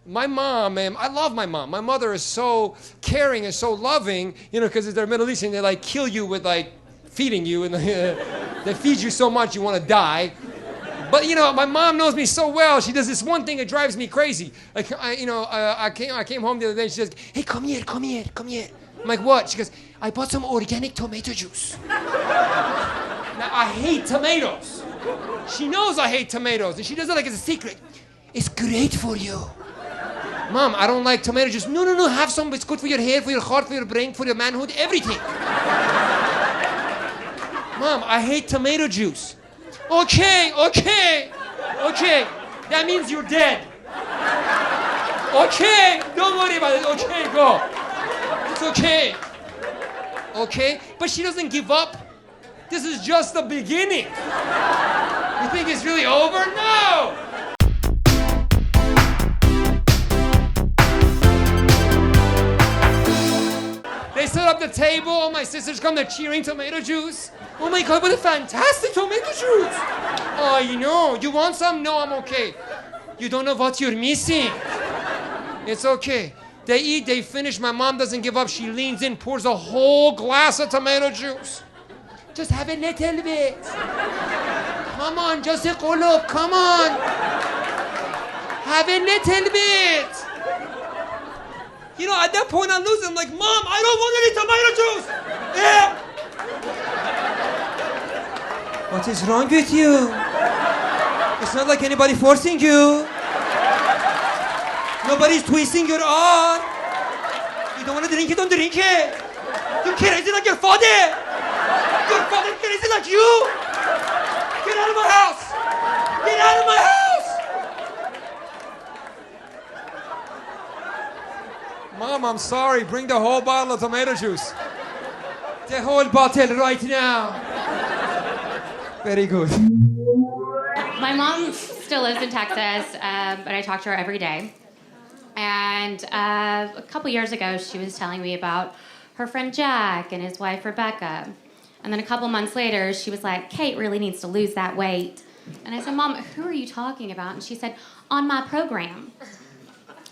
My mom, man, I love my mom. My mother is so caring and so loving, because they're Middle Eastern. They like kill you with like feeding you, and they feed you so much you want to die. But my mom knows me so well. She does this one thing that drives me crazy. Like I came home the other day. And she says, "Hey, come here. I'm like, "What?" She goes, "I bought some organic tomato juice." Now I hate tomatoes. She knows I hate tomatoes, and she does it like it's a secret. It's great for you. Mom, I don't like tomato juice. No, have some. It's good for your hair, for your heart, for your brain, for your manhood, everything. Mom, I hate tomato juice. Okay. That means you're dead. Okay, don't worry about it. Okay, go. It's okay. Okay, but she doesn't give up. This is just the beginning. You think it's really over? No! They set up the table. All my sisters come. They're cheering tomato juice. Oh my God, what a fantastic tomato juice. Oh, you want some? No, I'm okay. You don't know what you're missing. It's okay. They eat, they finish. My mom doesn't give up. She leans in, pours a whole glass of tomato juice. Just have a little bit. Come on, just a qulub, come on. Have a little bit. At that point I lose it. I'm like, Mom, I don't want any tomato juice. Yeah. What is wrong with you? It's not like anybody forcing you. Nobody's twisting your arm. You don't want to drink it, don't drink it. You're crazy like your father. Your father's crazy like you. Get out of my house. Get out of my house. Mom, I'm sorry. Bring the whole bottle of tomato juice. The whole bottle right now. Very good. My mom still lives in Texas, but I talk to her every day. And a couple years ago, she was telling me about her friend Jack and his wife Rebecca. And then a couple months later, she was like, Kate really needs to lose that weight. And I said, Mom, who are you talking about? And she said, on my program.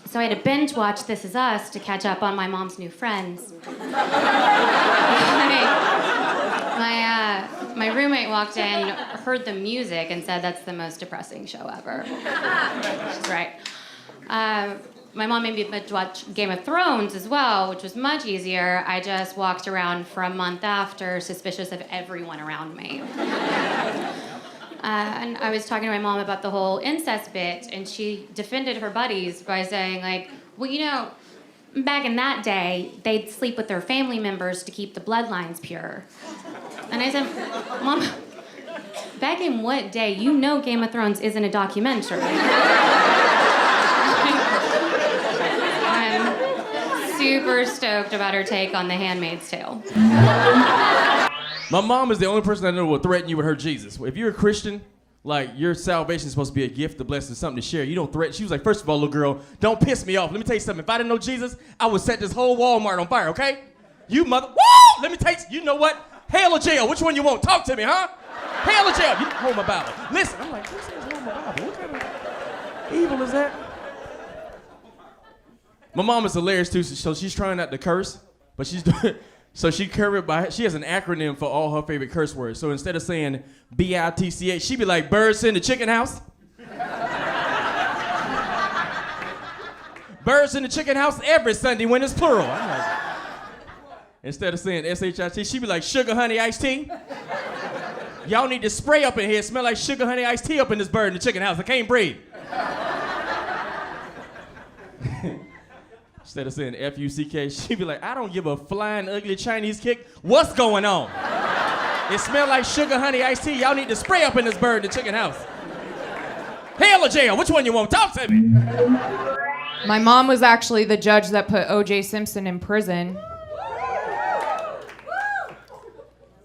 So I had to binge watch This Is Us to catch up on my mom's new friends. My roommate walked in, heard the music, and said that's the most depressing show ever. She's right. My mom made me watch Game of Thrones as well, which was much easier. I just walked around for a month after, suspicious of everyone around me. And I was talking to my mom about the whole incest bit, and she defended her buddies by saying, well, back in that day, they'd sleep with their family members to keep the bloodlines pure. And I said, Mom, back in what day? Game of Thrones isn't a documentary. I'm super stoked about her take on The Handmaid's Tale. My mom is the only person I know will threaten you with her Jesus. If you're a Christian, your salvation is supposed to be a gift, a blessing, something to share. You don't threaten. She was like, first of all, little girl, don't piss me off. Let me tell you something. If I didn't know Jesus, I would set this whole Walmart on fire, okay? You mother... Woo! Let me tell you, you know what? Hell or jail. Which one you want? Talk to me, huh? Hell or jail. You hold my Bible. Listen, I'm like, who says hold my Bible? What kind of evil is that? My mom is hilarious, too, so she's trying not to curse, but she's doing... So she has an acronym for all her favorite curse words. So instead of saying B-I-T-C-H, she'd be like, birds in the chicken house. Birds in the chicken house every Sunday when it's plural. I'm like, instead of saying S-H-I-T, she'd be like, sugar, honey, iced tea. Y'all need to spray up in here. It smell like sugar, honey, iced tea up in this bird in the chicken house. I can't breathe. Instead of saying F-U-C-K, she'd be like, I don't give a flying ugly Chinese kick. What's going on? It smell like sugar, honey, iced tea. Y'all need to spray up in this bird in the chicken house. Hell or jail? Which one you want? Talk to me. My mom was actually the judge that put O.J. Simpson in prison.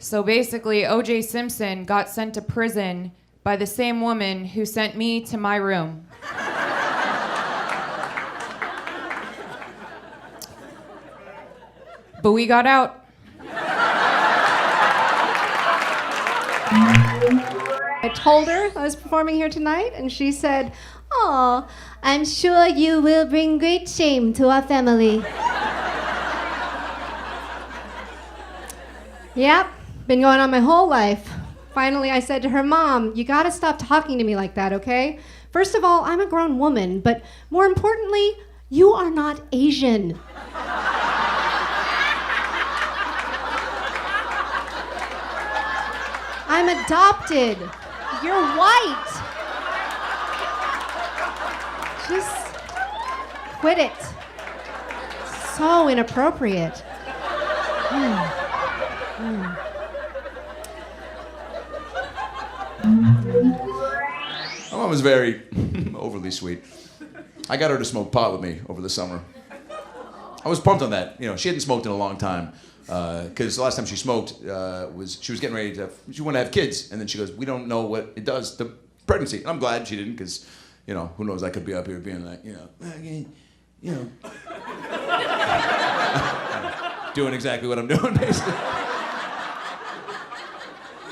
So basically, O.J. Simpson got sent to prison by the same woman who sent me to my room. But we got out. I told her I was performing here tonight, and she said, Oh, I'm sure you will bring great shame to our family. Yep, been going on my whole life. Finally, I said to her, Mom, you gotta stop talking to me like that, okay? First of all, I'm a grown woman, but more importantly, you are not Asian. I'm adopted. You're white. Just quit it. So inappropriate. My mom was very overly sweet. I got her to smoke pot with me over the summer. I was pumped on that. You know, she hadn't smoked in a long time. Because the last time she smoked she was getting ready she wanted to have kids. And then she goes, we don't know what it does to pregnancy. And I'm glad she didn't, because, you know, who knows, I could be up here being like, doing exactly what I'm doing, basically.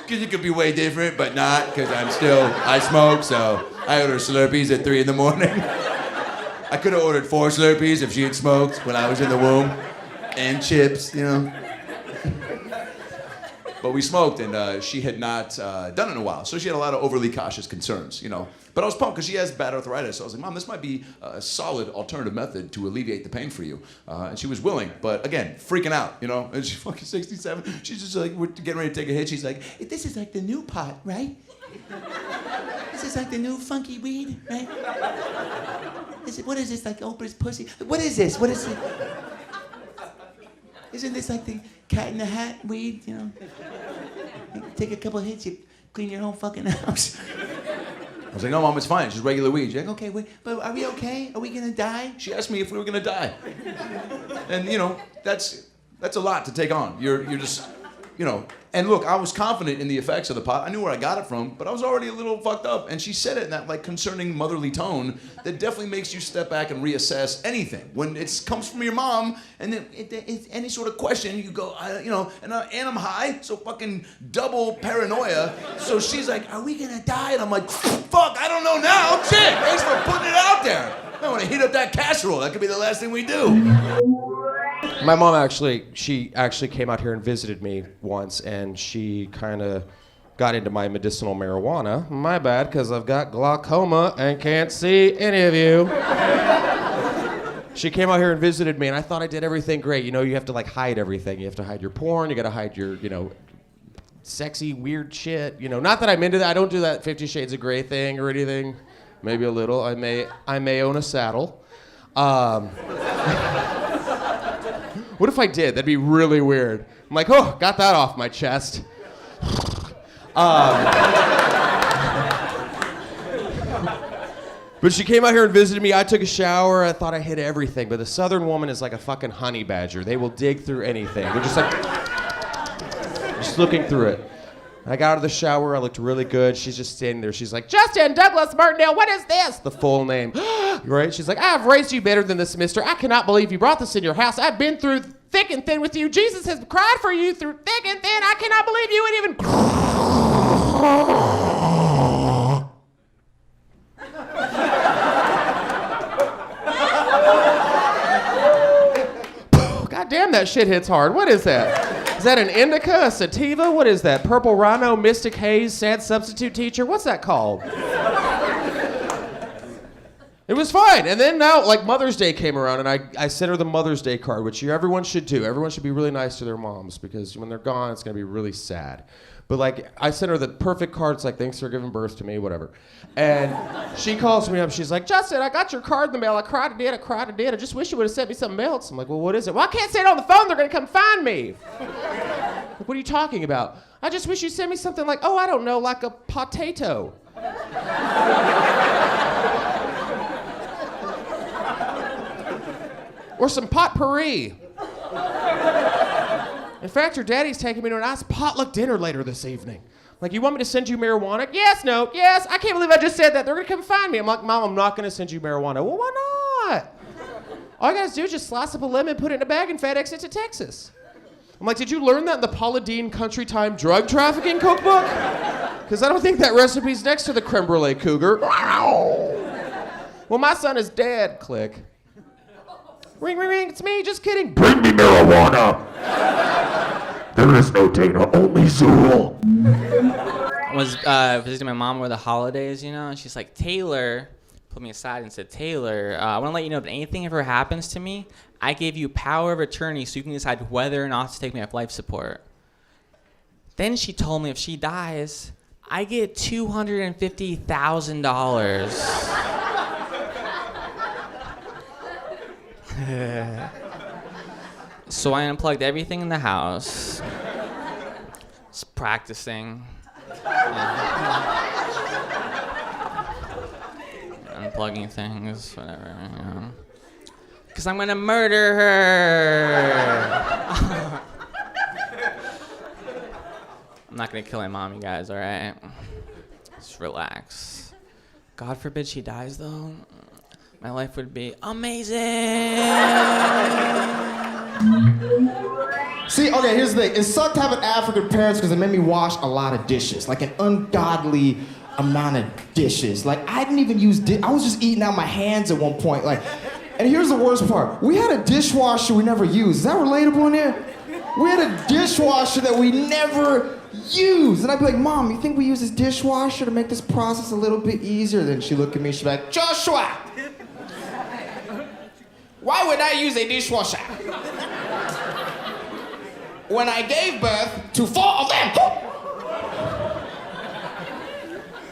Because it could be way different, but not, because I smoke, so I order Slurpees at 3 in the morning. I could have ordered 4 Slurpees if she had smoked when I was in the womb. And chips, you know. But we smoked, and she had not done it in a while, so she had a lot of overly cautious concerns, you know. But I was pumped because she has bad arthritis, so I was like, Mom, this might be a solid alternative method to alleviate the pain for you. And she was willing, but again, freaking out, you know. And she's fucking 67. She's just like, we're getting ready to take a hit. She's like, this is like the new pot, right? This is like the new funky weed, right? What is this, like Oprah's pussy? What is this? What is it? Isn't this like the cat in the hat weed, you know? You take a couple hits, you clean your whole fucking house. I was like, no, Mom, it's fine. It's just regular weed. She's like, okay, wait, but are we okay? Are we gonna die? She asked me if we were gonna die. And, you know, that's a lot to take on. You're just, you know. And look, I was confident in the effects of the pot. I knew where I got it from, but I was already a little fucked up. And she said it in that like concerning motherly tone that definitely makes you step back and reassess anything. When it comes from your mom, and then it's any sort of question, you go, you know, and I'm high, so fucking double paranoia. So she's like, are we gonna die? And I'm like, fuck, I don't know now. Shit, thanks for putting it out there. I want to heat up that casserole. That could be the last thing we do. My mom she actually came out here and visited me once, and she kind of got into my medicinal marijuana. My bad, because I've got glaucoma and can't see any of you. She came out here and visited me, and I thought I did everything great. You know, you have to like hide everything. You have to hide your porn. You got to hide your, you know, sexy, weird shit. You know, not that I'm into that. I don't do that 50 Shades of Grey thing or anything. Maybe a little. I may own a saddle. What if I did? That'd be really weird. I'm like, oh, got that off my chest. But she came out here and visited me. I took a shower. I thought I hit everything. But the Southern woman is like a fucking honey badger. They will dig through anything. They're just like, just looking through it. I got out of the shower. I looked really good. She's just standing there. She's like, Justin Douglas Martindale, what is this? The full name. Right? She's like, I've raised you better than this, mister. I cannot believe you brought this in your house. I've been through thick and thin with you. Jesus has cried for you through thick and thin. I cannot believe you would even... God damn, that shit hits hard. What is that? Is that an indica, a sativa? What is that? Purple Rhino, Mystic Haze, Sad Substitute Teacher? What's that called? It was fine. And then now, like, Mother's Day came around, and I sent her the Mother's Day card, which everyone should do. Everyone should be really nice to their moms, because when they're gone, it's going to be really sad. But, like, I sent her the perfect card. It's like, thanks for giving birth to me, whatever. And she calls me up. She's like, Justin, I got your card in the mail. I cried a did. I just wish you would have sent me something else. I'm like, well, what is it? Well, I can't say it on the phone. They're going to come find me. Like, what are you talking about? I just wish you sent me something like, oh, I don't know, like a potato. Or some potpourri. In fact, your daddy's taking me to a nice potluck dinner later this evening. Like, you want me to send you marijuana? Yes, no, yes. I can't believe I just said that. They're going to come find me. I'm like, Mom, I'm not going to send you marijuana. Well, why not? All you got to do is just slice up a lemon, put it in a bag, and FedEx it to Texas. I'm like, did you learn that in the Paula Deen Country Time drug trafficking cookbook? Because I don't think that recipe's next to the creme brulee cougar. Well, my son is dead. Click. Ring, ring, ring. It's me. Just kidding. Bring me marijuana. There is no Dana, only Zool. I was visiting my mom over the holidays, and she's like, Taylor, pulled me aside and said, Taylor, I want to let you know that anything ever happens to me, I gave you power of attorney so you can decide whether or not to take me off life support. Then she told me if she dies, I get $250,000. So I unplugged everything in the house. Just practicing. Unplugging things, whatever, Because I'm gonna murder her. I'm not gonna kill my mom, you guys, alright? Just relax. God forbid she dies, though. My life would be amazing. See, okay, here's the thing. It sucked having African parents because it made me wash a lot of dishes, like an ungodly amount of dishes. Like, I didn't even use I was just eating out my hands at one point. Like, and here's the worst part. We had a dishwasher we never used. Is that relatable in there? We had a dishwasher that we never used. And I'd be like, Mom, you think we use this dishwasher to make this process a little bit easier? Then she'd look at me, she'd be like, Joshua, why would I use a dishwasher when I gave birth to 4 of them?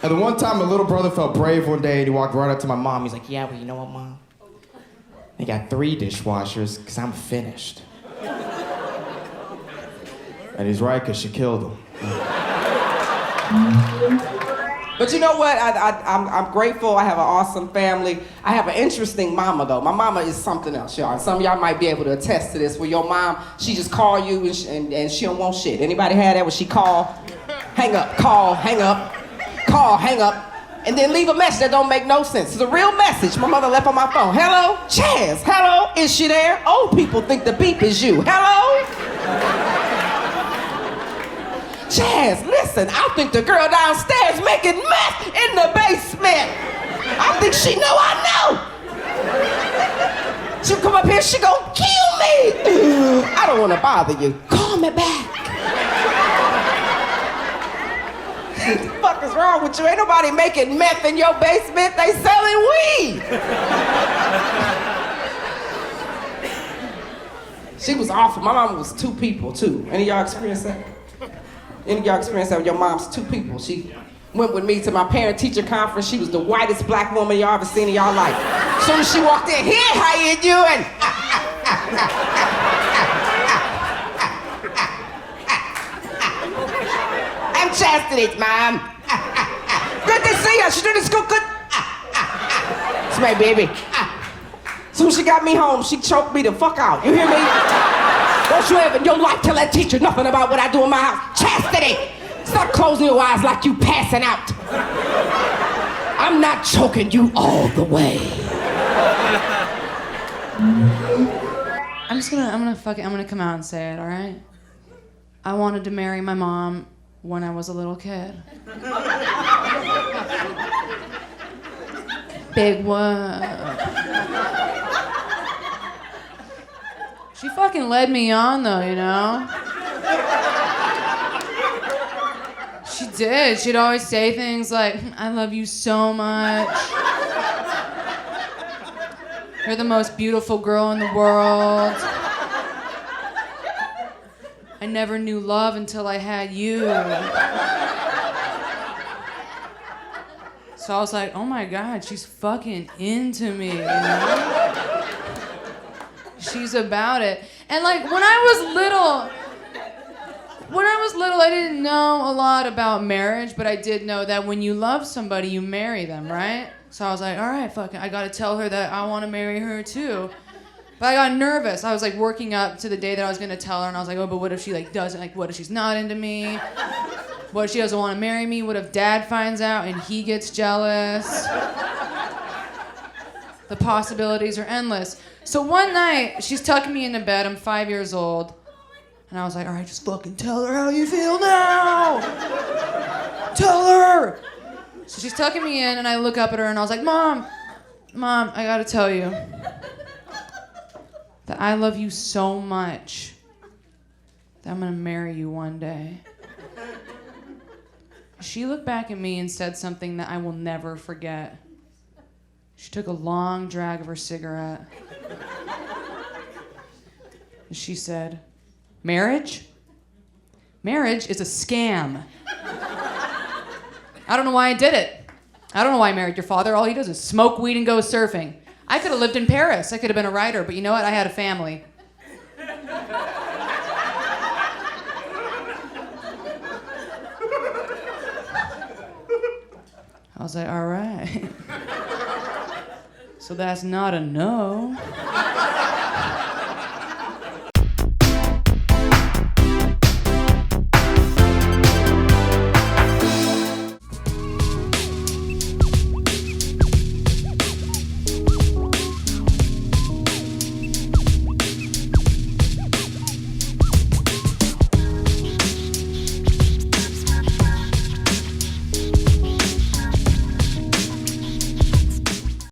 And the one time my little brother felt brave one day and he walked right up to my mom. He's like, yeah, well, you know what, Mom? I got 3 dishwashers because I'm finished. And he's right, because she killed him. But you know what? I'm grateful. I have an awesome family. I have an interesting mama, though. My mama is something else, y'all. Some of y'all might be able to attest to this. Where your mom, she just call you and she don't want shit. Anybody had that when she call, hang up, call, hang up, call, hang up, and then leave a message that don't make no sense. It's a real message my mother left on my phone. Hello, Chaz. Hello, is she there? Old people think the beep is you. Hello? Chaz, listen, I think the girl downstairs making meth in the basement. I think she know I know. She'll come up here, she gon' kill me. I don't wanna bother you. Call me back. What the fuck is wrong with you? Ain't nobody making meth in your basement, they selling weed. She was awful. My mom was 2 people too. Any of y'all experience that? Any of y'all experience that with your mom's 2 people? She went with me to my parent-teacher conference. She was the whitest black woman y'all ever seen in y'all life. As soon as she walked in, here, how you doing? I'm Chastity's mom. Good to see you. She doing this school good. It's my baby. As soon as she got me home, she choked me the fuck out. You hear me? Don't you ever in your life tell that teacher nothing about what I do in my house. Chastity! Stop closing your eyes like you passing out. I'm not choking you all the way. I'm gonna come out and say it, all right? I wanted to marry my mom when I was a little kid. Big whoop. She fucking led me on, though, you know? She did. She'd always say things like, I love you so much. You're the most beautiful girl in the world. I never knew love until I had you. So I was like, oh my God, she's fucking into me, you know? She's about it. And like when I was little, I didn't know a lot about marriage, but I did know that when you love somebody, you marry them, right? So I was like, all right, fuck it. I gotta tell her that I wanna marry her too. But I got nervous. I was like working up to the day that I was gonna tell her, and I was like, oh, but what if she like doesn't, like what if she's not into me? What if she doesn't wanna marry me? What if Dad finds out and he gets jealous? The possibilities are endless. So one night, she's tucking me into bed. I'm 5 years old. And I was like, all right, just fucking tell her how you feel now. Tell her. So she's tucking me in, and I look up at her, and I was like, Mom, Mom, I gotta tell you that I love you so much that I'm gonna marry you one day. She looked back at me and said something that I will never forget. She took a long drag of her cigarette. And she said, marriage? Marriage is a scam. I don't know why I did it. I don't know why I married your father. All he does is smoke weed and go surfing. I could have lived in Paris. I could have been a writer, but you know what? I had a family. I was like, all right. So that's not a no.